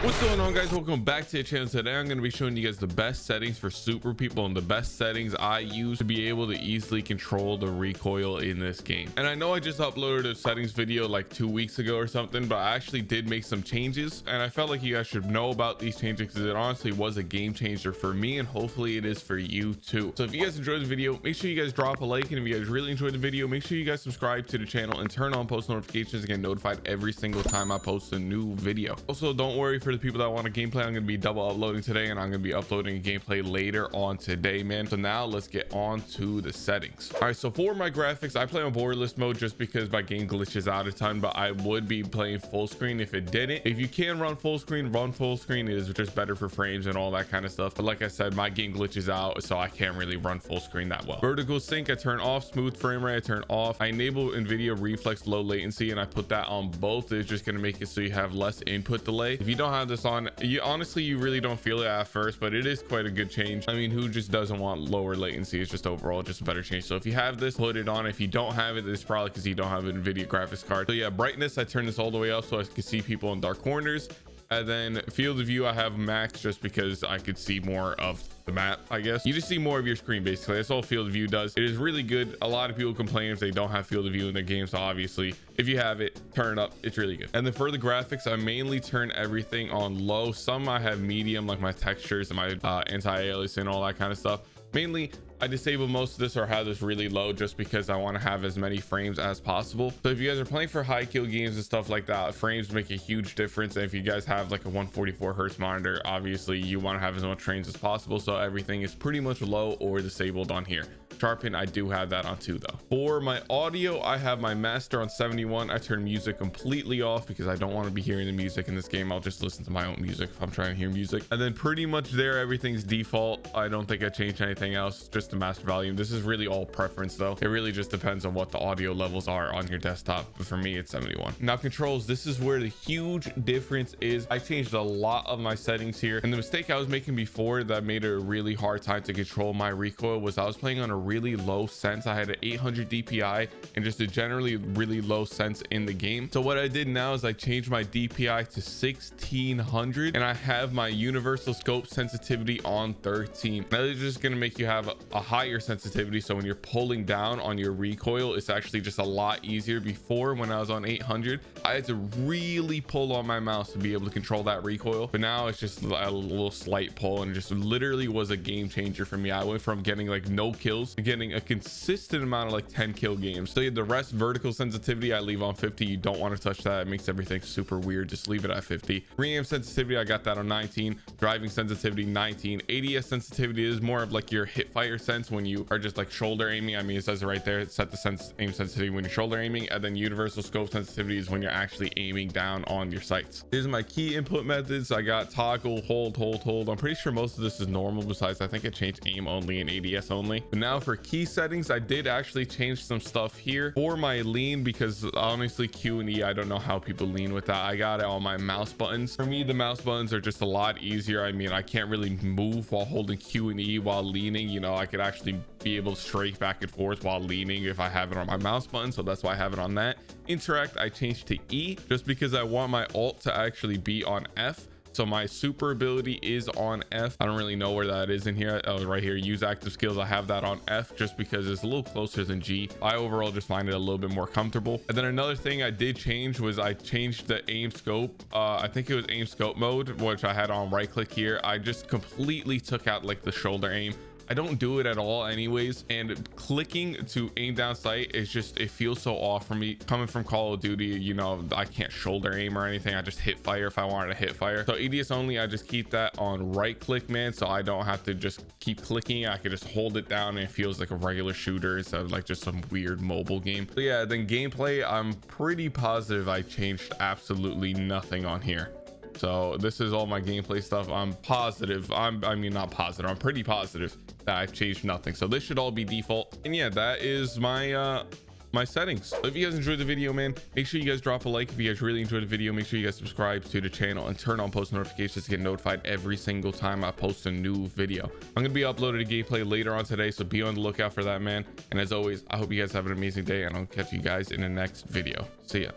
What's going on, guys? Welcome back to the channel. Today I'm going to be showing you guys the best settings for super people and the best settings I use to be able to easily control the recoil in this game. And I know I just uploaded a settings video like 2 weeks ago or something, but I actually did make some changes and I felt like you guys should know about these changes because it honestly was a game changer for me, and hopefully it is for you too. So if you guys enjoyed the video, make sure you guys drop a like, and if you guys really enjoyed the video, make sure you guys subscribe to the channel and turn on post notifications to get notified every single time I post a new video. Also, don't worry, for the people that want a gameplay, I'm going to be double uploading today, and I'm going to be uploading a gameplay later on today, man. So now let's get on to the settings. All right, so for my graphics, I play on borderless mode just because my game glitches out a ton, but I would be playing full screen if it didn't. If you can run full screen, run full screen. It is just better for frames and all that kind of stuff, but like I said, my game glitches out, so I can't really run full screen that well. Vertical sync I turn off, smooth frame rate I turn off. I enable NVIDIA reflex low latency, and I put that on both. It's just going to make it so you have less input delay. If you don't have this on, you honestly, you really don't feel it at first, but it is quite a good change. I mean, who just doesn't want lower latency? It's just overall just a better change. So if you have this, put it on. If you don't have it, it's probably because you don't have an NVIDIA graphics card. So yeah, brightness I turn this all the way up so I can see people in dark corners. And then field of view I have max just because I could see more of the map. I guess you just see more of your screen. Basically, that's all field of view does. It is really good. A lot of people complain if they don't have field of view in their game, so obviously if you have it, turn it up. It's really good. And then for the graphics, I mainly turn everything on low. Some I have medium, like my textures and my anti-aliasing and all that kind of stuff. Mainly I disable most of this or have this really low just because I want to have as many frames as possible. So if you guys are playing for high kill games and stuff like that, frames make a huge difference. And if you guys have like a 144 hertz monitor, obviously you want to have as much frames as possible, so everything is pretty much low or disabled on here. Sharpen, I do have that on too though. For my audio, I have my master on 71. I turn music completely off because I don't want to be hearing the music in this game. I'll just listen to my own music if I'm trying to hear music. And then pretty much there, everything's default. I don't think I changed anything else, just the master volume. This is really all preference though. It really just depends on what the audio levels are on your desktop, but for me it's 71. Now controls, this is where the huge difference is. I changed a lot of my settings here, and the mistake I was making before that made it a really hard time to control my recoil was I was playing on a really low sense. I had an 800 DPI and just a generally really low sense in the game. So what I did now is I changed my DPI to 1600, and I have my universal scope sensitivity on 13. Now this is just going to make you have a higher sensitivity, so when you're pulling down on your recoil, it's actually just a lot easier. Before, when I was on 800, I had to really pull on my mouse to be able to control that recoil, but now it's just a little slight pull, and just literally was a game changer for me. I went from getting like no kills to getting a consistent amount of like 10 kill games. So the rest, vertical sensitivity I leave on 50. You don't want to touch that. It makes everything super weird. Just leave it at 50. Re-aim sensitivity, I got that on 19. Driving sensitivity 19. ADS sensitivity is more of like your hip fire sense when you are just like shoulder aiming. I mean, it says it right there, set the aim sensitivity when you're shoulder aiming, and then universal scope sensitivity is when you're actually aiming down on your sights. Here's my key input methods. I got toggle, hold, hold, hold. I'm pretty sure most of this is normal, besides I think I changed aim only and ADS only. But now for key settings, I did actually change some stuff here for my lean, because honestly Q and E, I don't know how people lean with that. I got it on my mouse buttons. For me, the mouse buttons are just a lot easier. I mean, I can't really move while holding Q and E while leaning. You know, I could actually be able to strafe back and forth while leaning if I have it on my mouse button, so that's why I have it on that. Interact I changed to E just because I want my alt to actually be on F. So my super ability is on F. I don't really know where that is in here. Oh, right here, use active skills. I have that on F just because it's a little closer than G. I overall just find it a little bit more comfortable. And then another thing I did change was I changed the aim scope. I think it was aim scope mode, which I had on right click here. I just completely took out like the shoulder aim. I don't do it at all anyways, and clicking to aim down sight is just, it feels so off for me. Coming from Call of Duty, you know, I can't shoulder aim or anything. I just hit fire if I wanted to hit fire. So ADS only, I just keep that on right click, man, so I don't have to just keep clicking. I could just hold it down and it feels like a regular shooter instead of like just some weird mobile game. So yeah, then gameplay, I'm pretty positive I changed absolutely nothing on here. So this is all my gameplay stuff. I'm positive, I mean not positive, I'm pretty positive that I've changed nothing. So this should all be default. And yeah, that is my my settings. So if you guys enjoyed the video, man, make sure you guys drop a like. If you guys really enjoyed the video, make sure you guys subscribe to the channel and turn on post notifications to get notified every single time I post a new video. I'm gonna be uploading a gameplay later on today, so be on the lookout for that, man. And as always, I hope you guys have an amazing day, and I'll catch you guys in the next video. See ya.